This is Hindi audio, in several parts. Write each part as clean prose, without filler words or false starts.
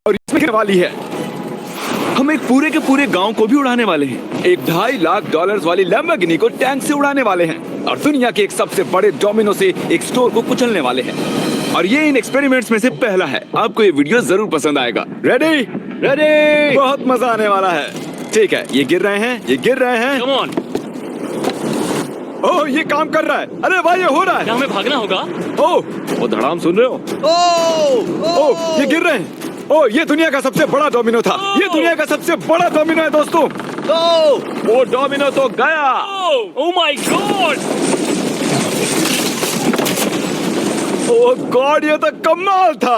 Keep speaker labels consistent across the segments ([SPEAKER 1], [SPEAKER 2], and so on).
[SPEAKER 1] और इसमें गिरने वाली है। हम एक पूरे के पूरे गांव को भी उड़ाने वाले हैं। एक $2.5 लाख वाली लैम्बोर्गिनी को टैंक से उड़ाने वाले हैं और दुनिया के एक सबसे बड़े डोमिनो से एक स्टोर को कुचलने वाले हैं। और ये इन एक्सपेरिमेंट्स में से पहला है। आपको ये वीडियो जरूर पसंद आएगा। रेडी रेडी, बहुत मजा आने वाला है। ठीक है, ये गिर रहे हैं, ये गिर रहे हैं।
[SPEAKER 2] Come on.
[SPEAKER 1] ओह, ये काम कर रहा है। अरे भाई, ये हो रहा है।
[SPEAKER 2] क्या हमें भागना होगा?
[SPEAKER 1] ओह, वो धड़ाम सुन रहे हो? ओह, ये गिर रहे हैं। ओह, ये दुनिया का सबसे बड़ा डोमिनो था। ये दुनिया का सबसे बड़ा डोमिनो है दोस्तों। वो डोमिनो तो गया।
[SPEAKER 2] Oh my God!
[SPEAKER 1] Oh God, ये तो कमाल था।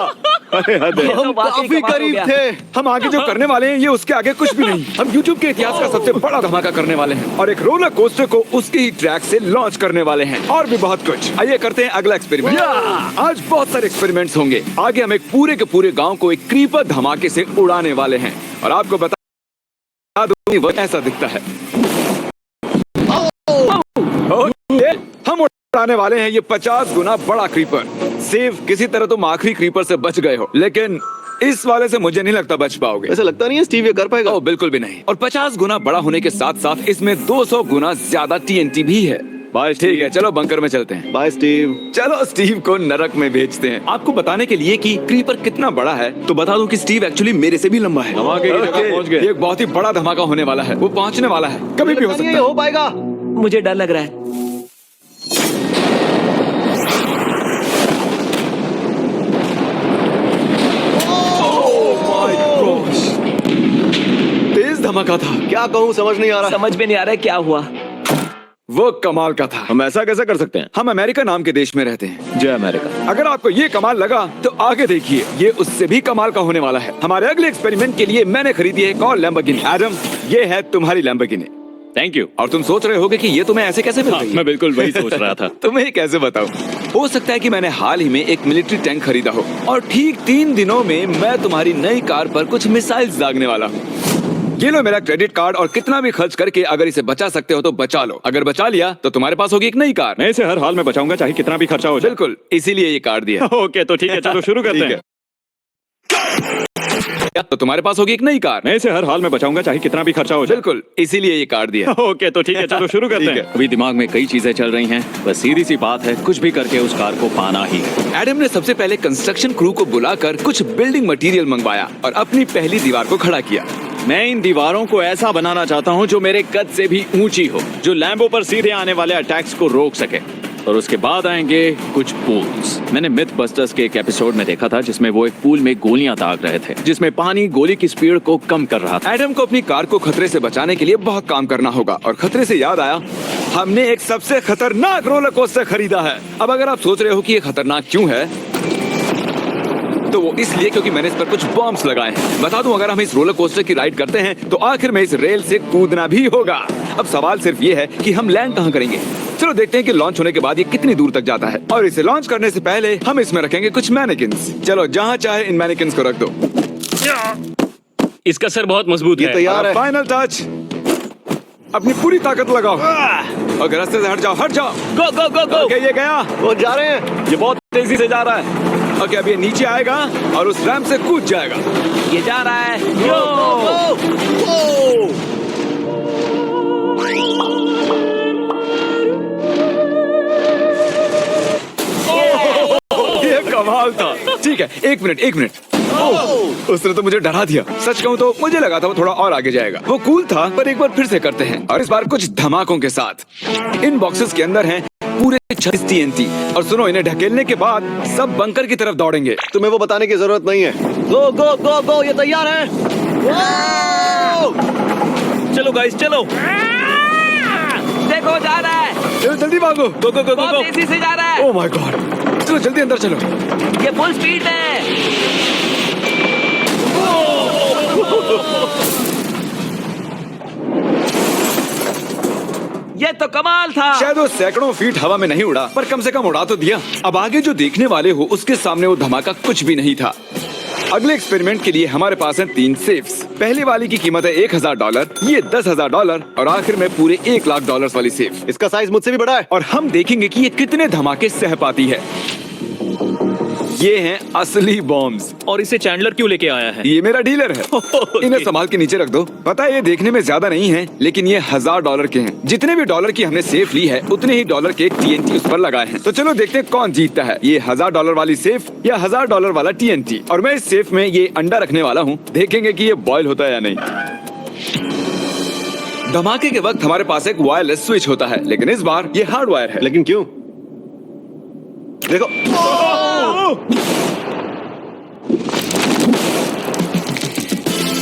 [SPEAKER 1] अरे
[SPEAKER 2] हम
[SPEAKER 1] काफी करीब थे। हम आगे जो करने वाले हैं ये उसके आगे कुछ भी नहीं। हम YouTube के इतिहास का सबसे बड़ा धमाका करने वाले हैं और एक रोलर कोस्टर को उसके ही ट्रैक से लॉन्च करने वाले हैं और भी बहुत कुछ। आइए करते हैं अगला एक्सपेरिमेंट। आज बहुत सारे एक्सपेरिमेंट्स होंगे। आगे हम एक पूरे के पूरे गांव को एक क्रीपर धमाके से उड़ाने वाले हैं और आपको बता दूं वो ऐसा दिखता है। हम उड़ाने वाले हैं ये 50 गुना बड़ा क्रीपर। सेफ, किसी तरह तुम आखिरी क्रीपर से बच गए हो, लेकिन इस वाले से मुझे नहीं लगता बच पाओगे।
[SPEAKER 3] ऐसा लगता नहीं है स्टीव ये कर पाएगा।
[SPEAKER 1] ओह, बिल्कुल भी नहीं। और 50 गुना बड़ा होने के साथ साथ इसमें 200 गुना ज्यादा TNT भी है।
[SPEAKER 3] बाय
[SPEAKER 1] ठीक है, चलो बंकर में चलते हैं।
[SPEAKER 3] Bye Steve.
[SPEAKER 1] चलो स्टीव को नरक में भेजते हैं। आपको बताने के लिए कि क्रीपर कितना बड़ा है तो बता दूं कि स्टीव एक्चुअली मेरे से भी लंबा है।
[SPEAKER 3] धमाके की जगह पहुंच गए।
[SPEAKER 1] ये एक बहुत ही बड़ा धमाका होने वाला है। वो पहुंचने वाला है, कभी भी हो सकता है।
[SPEAKER 3] हो पाएगा।
[SPEAKER 2] मुझे डर लग रहा है।
[SPEAKER 1] तेज धमाका था।
[SPEAKER 3] क्या कहूँ समझ नहीं आ रहा।
[SPEAKER 2] समझ में नहीं आ रहा है क्या हुआ।
[SPEAKER 1] वो कमाल का था।
[SPEAKER 3] हम ऐसा कैसे कर सकते हैं?
[SPEAKER 1] हम अमेरिका नाम के देश में रहते हैं।
[SPEAKER 3] जय अमेरिका।
[SPEAKER 1] अगर आपको ये कमाल लगा तो आगे देखिए, ये उससे भी कमाल का होने वाला है। हमारे अगले एक्सपेरिमेंट के लिए मैंने खरीदी है एक और लैम्बोर्गिनी। एडम, ये है तुम्हारी लैम्बोर्गिनी।
[SPEAKER 3] Thank you.
[SPEAKER 1] और तुम सोच रहे होगे कि ये तुम्हें ऐसे कैसे मिल गई?
[SPEAKER 3] मैं बिल्कुल वही सोच रहा था।
[SPEAKER 1] तुम्हें कैसे बताऊं? हो सकता है कि मैंने हाल ही में एक मिलिट्री टैंक खरीदा हो और ठीक 3 दिनों में मैं तुम्हारी नई कार पर कुछ मिसाइल्स दागने वाला हूँ। ये लो मेरा क्रेडिट कार्ड और कितना भी खर्च करके अगर इसे बचा सकते हो तो बचा लो। अगर बचा लिया तो तुम्हारे पास होगी एक नई कार।
[SPEAKER 3] मैं इसे हर हाल में बचाऊंगा, चाहे कितना भी खर्चा हो जाए।
[SPEAKER 1] बिल्कुल, इसीलिए ये कार्ड दिया।
[SPEAKER 3] ओके, तो ठीक है, चलो शुरू करते हैं।
[SPEAKER 1] तो तुम्हारे पास होगी एक नई कार।
[SPEAKER 3] मैं इसे हर हाल में बचाऊंगा, चाहे कितना भी खर्चा हो जाए।
[SPEAKER 1] बिल्कुल, इसीलिए ये कार्ड दिया।
[SPEAKER 3] ओके, तो ठीक है, चलो शुरू करते हैं। अभी दिमाग में कई चीजें चल रही हैं, बस सीधी सी बात है, कुछ भी करके उस कार को पाना ही है।
[SPEAKER 1] एडम ने सबसे पहले कंस्ट्रक्शन क्रू को बुलाकर कुछ बिल्डिंग मटेरियल मंगवाया और अपनी पहली दीवार को खड़ा किया।
[SPEAKER 3] मैं इन दीवारों को ऐसा बनाना चाहता हूँ जो मेरे कद से भी ऊंची हो, जो लैम्बो पर सीधे आने वाले अटैक्स को रोक सके। और उसके बाद आएंगे कुछ पूल्स। मैंने मिथ बस्टर्स के एक एपिसोड में देखा था जिसमें वो एक पूल में गोलियां दाग रहे थे, जिसमें पानी गोली की स्पीड को कम कर रहा था।
[SPEAKER 1] एडम को अपनी कार को खतरे से बचाने के लिए बहुत काम करना होगा और खतरे से याद आया, हमने एक सबसे खतरनाक रोलर कोस्टर खरीदा है। अब अगर आप सोच रहे हो कि ये खतरनाक क्यों है, तो वो इसलिए क्योंकि मैंने इस पर कुछ बॉम्ब्स लगाए हैं। बता दूं, अगर हम इस रोलर कोस्टर की राइड करते हैं तो आखिर में इस रेल से कूदना भी होगा। अब सवाल सिर्फ ये है कि हम लैंड कहाँ करेंगे। चलो देखते हैं कि लॉन्च होने के बाद ये कितनी दूर तक जाता है। और इसे लॉन्च करने से पहले हम इसमें रखेंगे कुछ मैनेकिन्स। चलो जहाँ चाहे इन मैनेकिन्स को रख दो।
[SPEAKER 2] इसका सर बहुत मजबूत है।
[SPEAKER 3] तैयार है।
[SPEAKER 1] Final touch. अपनी पूरी ताकत लगाओ और रास्ते से हट जाओ, हट जाओ।
[SPEAKER 2] गो गो गो गो।
[SPEAKER 1] ओके, ये गया।
[SPEAKER 3] वो जा रहे हैं।
[SPEAKER 1] ये बहुत तेजी से जा रहा है। ओके, अब ये नीचे आएगा और उस रैंप से कूद जाएगा।
[SPEAKER 2] ये जा रहा है।
[SPEAKER 1] ये कमाल था। ठीक है, एक मिनट। उसने तो मुझे डरा दिया। सच कहूँ तो मुझे लगा था वो थोड़ा और आगे जाएगा। वो कूल था, पर एक बार फिर से करते हैं और इस बार कुछ धमाकों के साथ। इन बॉक्सेस के अंदर हैं पूरे 36 TNT और सुनो, इन्हें ढकेलने के बाद सब बंकर की तरफ दौड़ेंगे।
[SPEAKER 3] तुम्हें वो बताने की जरूरत नहीं है। गो गो गो गो, ये तैयार है।
[SPEAKER 2] चलो गाइस, चलो। देखो, जा रहा है।
[SPEAKER 1] चलो जल्दी भागो। गो गो गो गो
[SPEAKER 2] बहुत
[SPEAKER 1] गो।
[SPEAKER 2] तेजी से जा रहा है।
[SPEAKER 1] ओह माय गॉड, चलो जल्दी अंदर चलो।
[SPEAKER 2] ये फुल स्पीड है। ये तो कमाल था।
[SPEAKER 1] शायद वो सैकड़ों फीट हवा में नहीं उड़ा, पर कम से कम उड़ा तो दिया। अब आगे जो देखने वाले हो उसके सामने वो धमाका कुछ भी नहीं था। अगले एक्सपेरिमेंट के लिए हमारे पास हैं 3 सेफ्स। पहली वाली की कीमत है $1000, ये $10,000 और आखिर में पूरे $1,00,000 वाली सेफ।
[SPEAKER 3] इसका साइज मुझसे भी बड़ा है।
[SPEAKER 1] और हम देखेंगे कि ये कितने धमाके सह पाती है। ये हैं असली बॉम्ब्स।
[SPEAKER 2] और इसे चैंडलर क्यों लेके आया है?
[SPEAKER 1] ये मेरा डीलर है। इन्हें संभाल के नीचे रख दो। पता है ये देखने में ज्यादा नहीं है, लेकिन ये $1000 के हैं। जितने भी डॉलर की हमने सेफ ली है, उतने ही डॉलर के TNT उस पर लगाए हैं। तो चलो देखते हैं कौन जीतता है, ये $1000 वाली सेफ या $1000 वाला TNT। और मैं इस सेफ में ये अंडा रखने वाला हूँ, देखेंगे कि ये बॉयल होता है या नहीं। धमाके के वक्त हमारे पास एक वायरलेस स्विच होता है, लेकिन इस बार ये हार्ड वायर है।
[SPEAKER 4] लेकिन क्यों? देखो,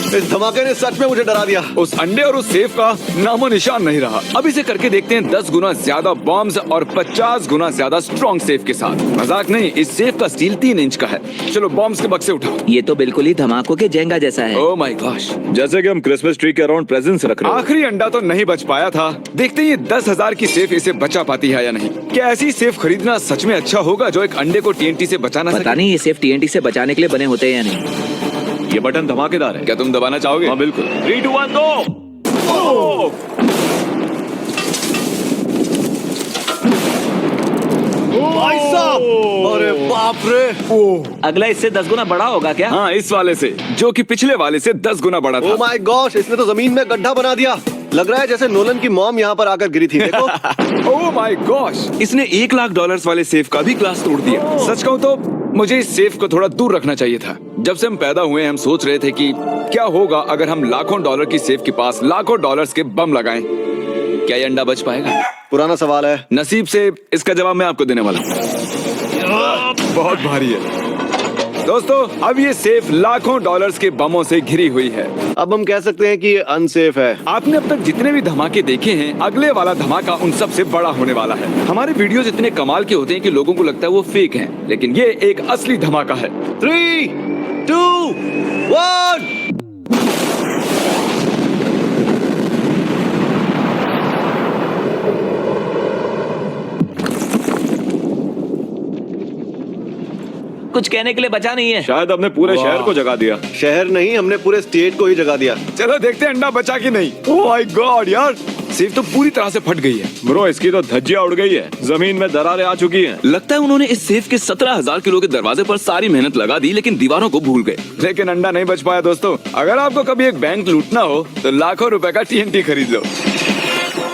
[SPEAKER 4] इस धमाके ने सच में मुझे डरा दिया।
[SPEAKER 1] उस अंडे और उस सेफ का नामो निशान नहीं रहा। अब इसे करके देखते हैं 10 गुना ज्यादा बॉम्ब्स और 50 गुना ज्यादा स्ट्रॉन्ग सेफ के साथ। मजाक नहीं, इस सेफ का स्टील 3 इंच का है। चलो बॉम्ब्स के बक्से उठाओ।
[SPEAKER 2] ये तो बिल्कुल ही धमाकों के जेंगा जैसा है।
[SPEAKER 1] ओह माय गॉश,
[SPEAKER 3] जैसे कि हम क्रिसमस ट्री के अराउंड प्रेजेंट्स रख रहे हैं।
[SPEAKER 1] आखिरी अंडा तो नहीं बच पाया था। देखते हैं ये 10,000 की सेफ इसे बचा पाती है या नहीं। क्या ऐसी सेफ खरीदना सच में अच्छा होगा जो एक अंडे को TNT से बचाना
[SPEAKER 2] पता
[SPEAKER 1] सके?
[SPEAKER 2] नहीं ये सेफ TNT से बचाने के लिए बने होते हैं या नहीं।
[SPEAKER 3] ये बटन धमाकेदार है।
[SPEAKER 1] क्या तुम दबाना चाहोगे?
[SPEAKER 3] हाँ बिल्कुल।
[SPEAKER 2] 3, 2, 1 गो।
[SPEAKER 4] भाई साहब, अरे बाप रे।
[SPEAKER 2] अगला इससे 10 गुना बड़ा होगा क्या?
[SPEAKER 1] हाँ, इस वाले से, जो कि पिछले वाले से 10 गुना बड़ा
[SPEAKER 4] ओ
[SPEAKER 1] था।
[SPEAKER 4] माय गॉश, इसने तो जमीन में गड्ढा बना दिया। लग रहा है जैसे नोलन की मॉम यहाँ पर आकर गिरी थी। देखो।
[SPEAKER 1] ओह माय गॉश, इसने $1,00,000 वाले सेफ का भी ग्लास तोड़ दिया। सच कहूँ तो मुझे इस सेफ को थोड़ा दूर रखना चाहिए था। जब से हम पैदा हुए हम सोच रहे थे कि क्या होगा अगर हम लाखों डॉलर की सेफ के पास लाखों डॉलर्स के बम लगाएं। क्या ये अंडा बच पाएगा?
[SPEAKER 4] पुराना सवाल है।
[SPEAKER 1] नसीब से इसका जवाब मैं आपको देने वाला हूँ। बहुत भारी है दोस्तों। अब ये सेफ लाखों डॉलर्स के बमों से घिरी हुई है।
[SPEAKER 4] अब हम कह सकते हैं कि ये अनसेफ है।
[SPEAKER 1] आपने अब तक जितने भी धमाके देखे हैं, अगले वाला धमाका उन सब से बड़ा होने वाला है। हमारे वीडियोस इतने कमाल के होते हैं कि लोगों को लगता है वो फेक हैं, लेकिन ये एक असली धमाका है।
[SPEAKER 4] 3, 2, 1।
[SPEAKER 2] कुछ कहने के लिए बचा नहीं है।
[SPEAKER 3] शायद हमने पूरे शहर को जगा दिया।
[SPEAKER 4] शहर नहीं, हमने पूरे स्टेट को ही जगा दिया।
[SPEAKER 1] चलो देखते हैं अंडा बचा कि नहीं। ओह माय गॉड यार, सेफ तो पूरी तरह से फट गई है।
[SPEAKER 3] ब्रो, इसकी तो धज्जियां उड़ गई है। जमीन में दरारें आ चुकी हैं।
[SPEAKER 1] लगता है उन्होंने इस सेफ के 17,000 किलो के दरवाजे पर सारी मेहनत लगा दी, लेकिन दीवारों को भूल गए। लेकिन अंडा नहीं बच पाया दोस्तों। अगर आपको कभी एक बैंक लूटना हो तो लाखों रुपए का TNT खरीद लो।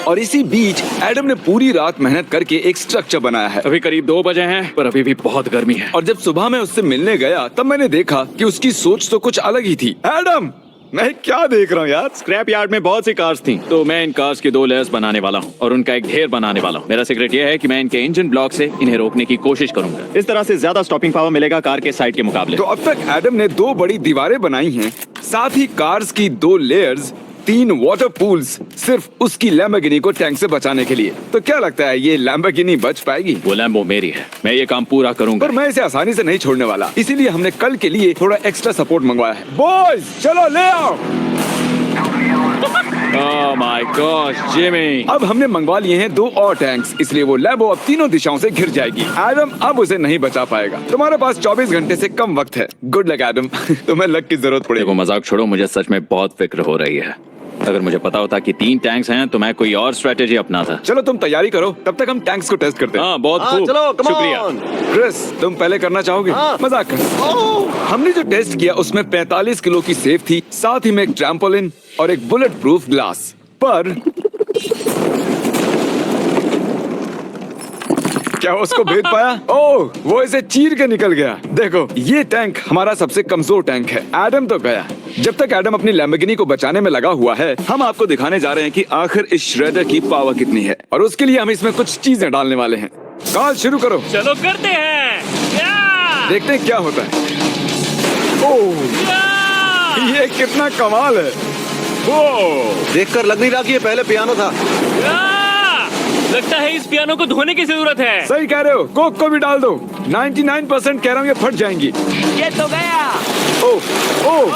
[SPEAKER 1] और इसी बीच एडम ने पूरी रात मेहनत करके एक स्ट्रक्चर बनाया है।
[SPEAKER 3] अभी करीब 2 बजे हैं, पर अभी भी बहुत गर्मी है।
[SPEAKER 1] और जब सुबह मैं उससे मिलने गया तब मैंने देखा कि उसकी सोच तो कुछ अलग ही थी। एडम, मैं क्या देख रहा हूँ यार?
[SPEAKER 3] स्क्रैप यार्ड में बहुत सी कार्स थी, तो मैं इन कार्स की 2 लेयर्स बनाने वाला हूँ और उनका एक ढेर बनाने वाला हूँ। मेरा सीक्रेट ये है कि मैं इनके इंजन ब्लॉक से इन्हें रोकने की कोशिश करूंगा। इस तरह से ज्यादा स्टॉपिंग पावर मिलेगा कार के साइड के मुकाबले।
[SPEAKER 1] तो अब तक एडम ने 2 बड़ी दीवारें बनाई हैं, साथ ही कार्स की 2 लेयर्स, 3 वाटर पूल्स, सिर्फ उसकी लैम्बोर्गिनी को टैंक से बचाने के लिए। तो क्या लगता है ये लैम्बोर्गिनी बच पाएगी?
[SPEAKER 3] वो लैम्बो मेरी है, मैं ये काम पूरा करूंगा।
[SPEAKER 1] पर मैं इसे आसानी से नहीं छोड़ने वाला, इसीलिए हमने कल के लिए थोड़ा एक्स्ट्रा सपोर्ट मंगवाया है। बॉयज चलो ले आओ।
[SPEAKER 3] Oh my gosh Jimmy.
[SPEAKER 1] अब हमने मंगवा लिए हैं 2 और टैंक्स, इसलिए वो लैम्बो अब तीनों दिशाओं से घिर जाएगी। एडम अब उसे नहीं बचा पाएगा। तुम्हारे पास 24 घंटे से कम वक्त है। Good luck Adam. तुम्हें लक की जरूरत पड़ेगी।
[SPEAKER 3] देखो मजाक छोड़ो, मुझे सच में बहुत फिक्र हो रही है। अगर मुझे पता होता कि 3 टैंक्स हैं तो मैं कोई और स्ट्रेटेजी अपनाता।
[SPEAKER 1] चलो तुम तैयारी करो, तब तक हम टैंक्स को टेस्ट करते हैं।
[SPEAKER 3] हाँ बहुत
[SPEAKER 4] हाँ,
[SPEAKER 3] खूब,
[SPEAKER 4] चलो कम
[SPEAKER 3] शुक्रिया।
[SPEAKER 4] ऑन।
[SPEAKER 1] क्रिस, तुम पहले करना चाहोगे?
[SPEAKER 4] हाँ।
[SPEAKER 1] मजाक कर। हमने जो टेस्ट किया उसमें 45 किलो की सेफ थी, साथ ही में एक ट्रैम्पोलिन और एक बुलेट प्रूफ ग्लास। पर क्या उसको भेद पाया? ओह, वो इसे चीर के निकल गया। देखो, ये टैंक हमारा सबसे कमजोर टैंक है। एडम तो गया। जब तक एडम अपनी लैम्बोर्गिनी को बचाने में लगा हुआ है, हम आपको दिखाने जा रहे हैं कि आखिर इस श्रेडर की पावर कितनी है, और उसके लिए हम इसमें कुछ चीजें डालने वाले हैं। कार्ल शुरू करो।
[SPEAKER 2] चलो करते हैं।
[SPEAKER 1] देखते हैं क्या होता है। ओह, ये कितना कमाल है।
[SPEAKER 4] देखकर लग नहीं रहा कि ये पहले पियानो था।
[SPEAKER 2] लगता है इस पियानो को धोने की जरूरत है।
[SPEAKER 1] सही कह रहे हो, कोक को भी डाल दो। 99% कह रहा हूँ ये फट जाएंगी।
[SPEAKER 2] ये तो गया।
[SPEAKER 1] ओह ओह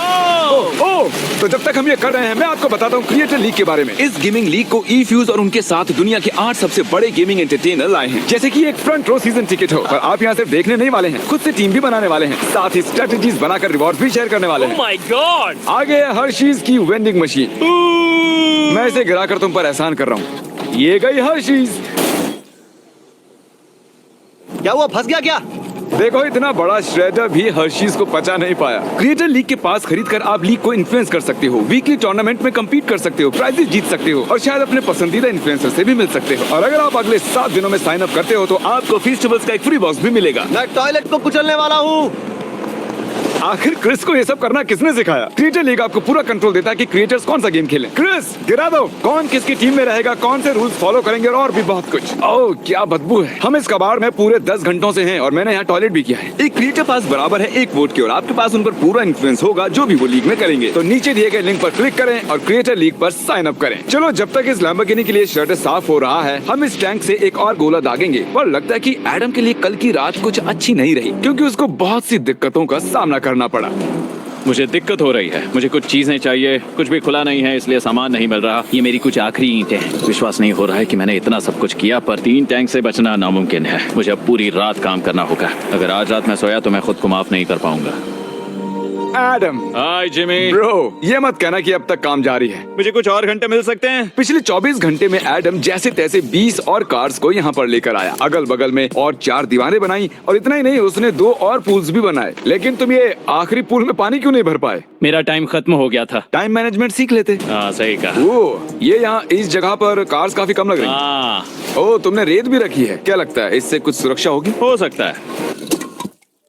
[SPEAKER 1] ओह ओह। तो जब तक हम ये कर रहे हैं, मैं आपको बताता हूँ क्रिएटर लीग के बारे में। इस गेमिंग लीग को E-Fuse और उनके साथ दुनिया के 8 सबसे बड़े गेमिंग एंटरटेनर लाए हैं। जैसे कि एक फ्रंट रो सीजन टिकट हो, पर आप यहाँ सिर्फ देखने नहीं वाले हैं, खुद से टीम भी बनाने वाले हैं, साथ ही स्ट्रेटेजीज बनाकर रिवॉर्ड भी शेयर करने वाले हैं।
[SPEAKER 2] My God.
[SPEAKER 1] आगे है हर्शीज की वेंडिंग मशीन। मैं इसे गिराकर तुम पर एहसान कर रहा हूँ। ये गई हर्शीज।
[SPEAKER 4] क्या हुआ, फंस गया क्या?
[SPEAKER 1] देखो इतना बड़ा श्रेडर भी हर्शीज को पचा नहीं पाया। क्रिएटर लीग के पास खरीद कर आप लीग को इन्फ्लुएंस कर सकते हो, वीकली टूर्नामेंट में कम्पीट कर सकते हो, प्राइजेस जीत सकते हो और शायद अपने पसंदीदा इन्फ्लुएंसर से भी मिल सकते हो। और अगर आप अगले 7 दिनों में साइन अप करते हो तो आपको फेस्टिवल्स का एक फ्री बॉक्स भी मिलेगा।
[SPEAKER 4] मैं टॉयलेट को कुचलने वाला हूँ।
[SPEAKER 1] आखिर क्रिस को ये सब करना किसने सिखाया? क्रिएटर लीग आपको पूरा कंट्रोल देता है कि क्रिएटर्स कौन सा गेम खेलें। क्रिस गिरा दो, कौन किसकी टीम में रहेगा, कौन से रूल्स फॉलो करेंगे और भी बहुत कुछ। ओह क्या बदबू है। हम इस कबाड़ में पूरे 10 घंटों से हैं और मैंने यहाँ टॉयलेट भी किया है। एक क्रिएटर पास बराबर है एक वोट के और आपके पास उन पर पूरा इन्फ्लुएंस होगा जो भी वो लीग में करेंगे। तो नीचे दिए गए लिंक पर क्लिक करें और क्रिएटर लीग पर साइन अप करें। चलो जब तक इस लैम्बोर्गिनी के लिए शर्ट साफ हो रहा है हम इस टैंक से एक और गोला दागेंगे। पर लगता है कि एडम के लिए कल की रात कुछ अच्छी नहीं रही क्योंकि उसको बहुत सी दिक्कतों का सामना करना पड़ा।
[SPEAKER 3] मुझे दिक्कत हो रही है, मुझे कुछ चीजें चाहिए, कुछ भी खुला नहीं है इसलिए सामान नहीं मिल रहा। ये मेरी कुछ आखिरी ईंटें हैं। विश्वास नहीं हो रहा है कि मैंने इतना सब कुछ किया पर 3 टैंक से बचना नामुमकिन है। मुझे अब पूरी रात काम करना होगा। अगर आज रात मैं सोया तो मैं खुद को माफ नहीं कर पाऊंगा।
[SPEAKER 1] एडम
[SPEAKER 3] हाय जिमी।
[SPEAKER 1] ब्रो ये मत कहना कि अब तक काम जारी है।
[SPEAKER 3] मुझे कुछ और घंटे मिल सकते हैं?
[SPEAKER 1] पिछले 24 घंटे में एडम जैसे तैसे 20 और कार्स को यहाँ पर लेकर आया। अगल बगल में और 4 दीवारें बनाई और इतना ही नहीं उसने 2 और पूल्स भी बनाए। लेकिन तुम ये आखिरी पूल में पानी क्यों नहीं भर पाए?
[SPEAKER 3] मेरा टाइम खत्म हो गया था।
[SPEAKER 1] टाइम मैनेजमेंट सीख लेते।
[SPEAKER 3] हाँ सही कहा।
[SPEAKER 1] ओ ये यहाँ इस जगह पर कार्स काफी कम लग रही हैं।
[SPEAKER 3] हाँ
[SPEAKER 1] ओ तुमने रेत भी रखी है, क्या लगता है इससे कुछ सुरक्षा होगी?
[SPEAKER 3] हो सकता है।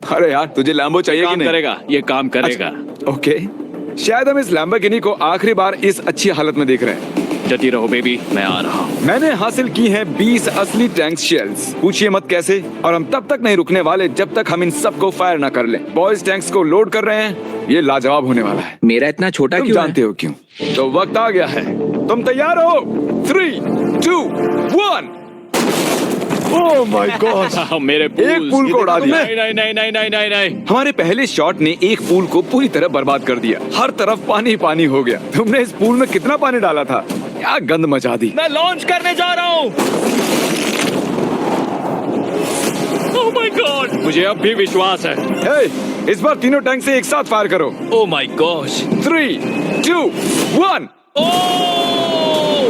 [SPEAKER 1] अरे यार तुझे लैम्बो चाहिए कि
[SPEAKER 3] काम
[SPEAKER 1] नहीं?
[SPEAKER 3] करेगा, ये काम करेगा।
[SPEAKER 1] ओके शायद हम इस लैम्बोर्गिनी को आखिरी बार इस अच्छी हालत में देख रहे हैं।
[SPEAKER 3] जती रहो बेबी, मैं आ रहा हूँ।
[SPEAKER 1] मैंने हासिल की हैं 20 असली टैंक शेल्स। पूछिए मत कैसे और हम तब तक नहीं रुकने वाले जब तक हम इन सबको फायर ना कर लें। बॉयज टैंक्स को लोड कर रहे हैं, ये लाजवाब होने वाला है।
[SPEAKER 2] मेरा इतना छोटा
[SPEAKER 1] तुम
[SPEAKER 2] क्यों
[SPEAKER 1] जानते हो क्यों? तो वक्त आ गया है, तुम तैयार हो? 3, 2, 1। ओह माय गॉड
[SPEAKER 3] मेरे
[SPEAKER 1] एक पूल को उड़ा दिया।
[SPEAKER 3] नहीं नहीं नहीं नहीं नहीं नहीं नहीं।
[SPEAKER 1] हमारे पहले शॉट ने एक पूल को पूरी तरह बर्बाद कर दिया। हर तरफ पानी पानी हो गया। तुमने इस पूल में कितना पानी डाला था? क्या गंद मचा दी।
[SPEAKER 2] मैं लॉन्च करने जा रहा हूँ। Oh my God.
[SPEAKER 3] मुझे अब भी विश्वास है।
[SPEAKER 1] हे, इस बार तीनों टैंक से एक साथ फायर करो।
[SPEAKER 2] Oh my gosh.
[SPEAKER 1] 3, 2, 1।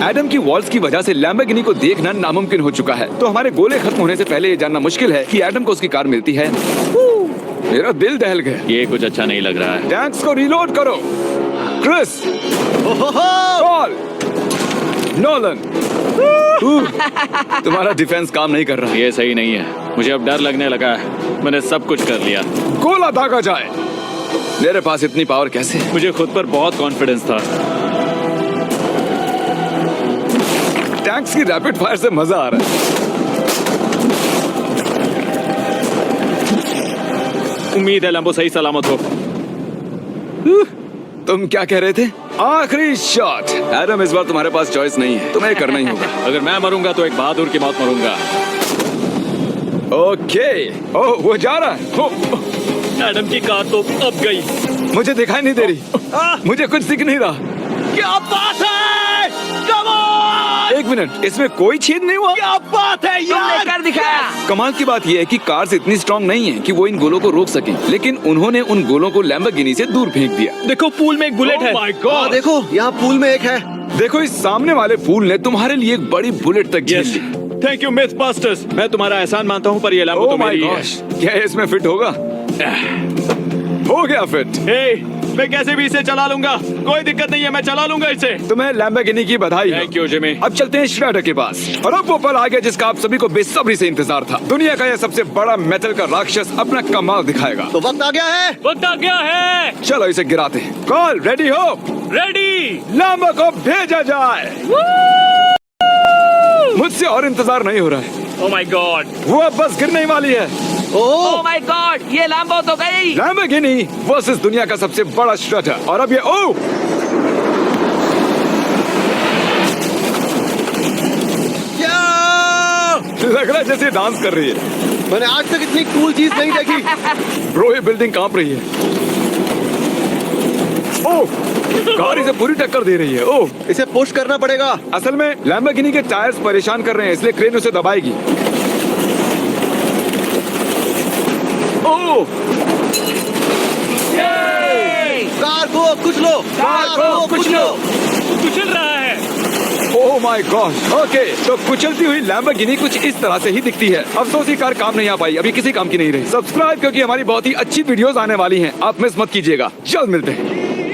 [SPEAKER 1] एडम की वॉल्स की वजह से लैम्बोर्गिनी को देखना नामुमकिन हो चुका है। तो हमारे गोले खत्म होने से पहले ये जानना मुश्किल है कि एडम को उसकी कार मिलती है। मेरा दिल दहल गया।
[SPEAKER 3] ये कुछ अच्छा नहीं लग रहा है।
[SPEAKER 1] टैंक्स को रीलोड करो। Chris, Paul, Nolan. तुम्हारा डिफेंस काम नहीं कर रहा।
[SPEAKER 3] ये सही नहीं है। मुझे अब डर लगने लगा है। मैंने सब कुछ कर लिया।
[SPEAKER 1] गोला दागा जाए। मेरे पास इतनी पावर कैसे?
[SPEAKER 3] मुझे खुद पर बहुत कॉन्फिडेंस था।
[SPEAKER 1] टैंक्स की रैपिड फायर से मजा आ रहा है।
[SPEAKER 3] उम्मीद है लंबो सही सलामत हो।
[SPEAKER 1] तुम क्या कह रहे थे? आखिरी शॉट। एडम इस बार तुम्हारे पास चॉइस नहीं है, तुम्हें करना ही होगा।
[SPEAKER 3] अगर मैं मरूंगा तो एक बहादुर की मौत मरूंगा।
[SPEAKER 1] ओके। ओह वो जा रहा है। ओह,
[SPEAKER 2] एडम की कार तो अब गई।
[SPEAKER 1] मुझे दिखाई नहीं दे रही। मुझे कुछ दिख नहीं रहा।
[SPEAKER 2] क्या बात है? Come on!
[SPEAKER 1] एक मिनट, इसमें कोई छेद नहीं हुआ।
[SPEAKER 2] क्या बात है यार? कर दिखाया।
[SPEAKER 1] कमाल की बात यह है कि कार्स इतनी स्ट्रांग नहीं है कि वो इन गोलों को रोक सकें, लेकिन उन्होंने उन गोलों को लैम्बोर्गिनी से दूर फेंक दिया।
[SPEAKER 2] देखो पूल में एक बुलेट है।
[SPEAKER 3] My God.
[SPEAKER 4] देखो यहाँ पूल में एक है।
[SPEAKER 1] देखो इस सामने वाले फूल ने तुम्हारे लिए एक बड़ी बुलेट तक झेल ली।
[SPEAKER 3] Thank you myth busters. मैं तुम्हारा एहसान मानता हूँ पर ये लैम्बो
[SPEAKER 1] ओह
[SPEAKER 3] तो
[SPEAKER 1] माय
[SPEAKER 3] मेरी है।
[SPEAKER 1] गॉश, क्या ये इसमें फिट होगा? हो गया फिट।
[SPEAKER 3] हे, मैं कैसे भी इसे चला लूंगा। कोई दिक्कत नहीं है, मैं चला लूंगा इसे।
[SPEAKER 1] तुम्हें लैम्बोर्गिनी की बधाई हो।
[SPEAKER 3] Thank you Jimmy.
[SPEAKER 1] अब चलते हैं श्रेडर के पास। और अब वो पल आ गया जिसका आप सभी को बेसब्री से इंतजार था। दुनिया का यह सबसे बड़ा मेटल का राक्षस अपना कमाल दिखाएगा।
[SPEAKER 4] तो वक्त आ गया है।
[SPEAKER 2] वक्त आ गया है।
[SPEAKER 1] चलो इसे गिराते हैं। कॉल रेडी हो?
[SPEAKER 2] रेडी।
[SPEAKER 1] लैम्बो को भेजा जाए। मुझसे और इंतजार नहीं हो रहा है।
[SPEAKER 2] Oh my God.
[SPEAKER 1] वो अब बस गिरने ही वाली है।
[SPEAKER 2] ओह माय गॉड, ये लैम्बो तो गई।
[SPEAKER 1] लैम्बोर्गिनी वर्सेस दुनिया का सबसे बड़ा श्रेडर। और अब ये ओ लग रहा है जैसे डांस कर रही है।
[SPEAKER 4] मैंने आज तक इतनी कूल चीज नहीं देखी।
[SPEAKER 1] ब्रो ये बिल्डिंग कांप रही है। ओह कार इसे पूरी टक्कर दे रही है। ओह
[SPEAKER 4] इसे पुश करना पड़ेगा।
[SPEAKER 1] असल में लैम्बोर्गिनी के टायर्स परेशान कर रहे हैं इसलिए क्रेन उसे दबाएगी। ओह
[SPEAKER 4] कार को कुछ लो। कार को कुछ लो।
[SPEAKER 2] कुचल रहा है।
[SPEAKER 1] ओ ओह माय गॉड। ओके, तो कुचलती हुई लैम्बोर्गिनी कुछ इस तरह से ही दिखती है। अफसोस ये कार काम नहीं आ पाई, अभी किसी काम की नहीं रही। सब्सक्राइब क्योंकि हमारी बहुत ही अच्छी वीडियोस आने वाली हैं, आप मिस मत कीजिएगा। जल्द मिलते हैं।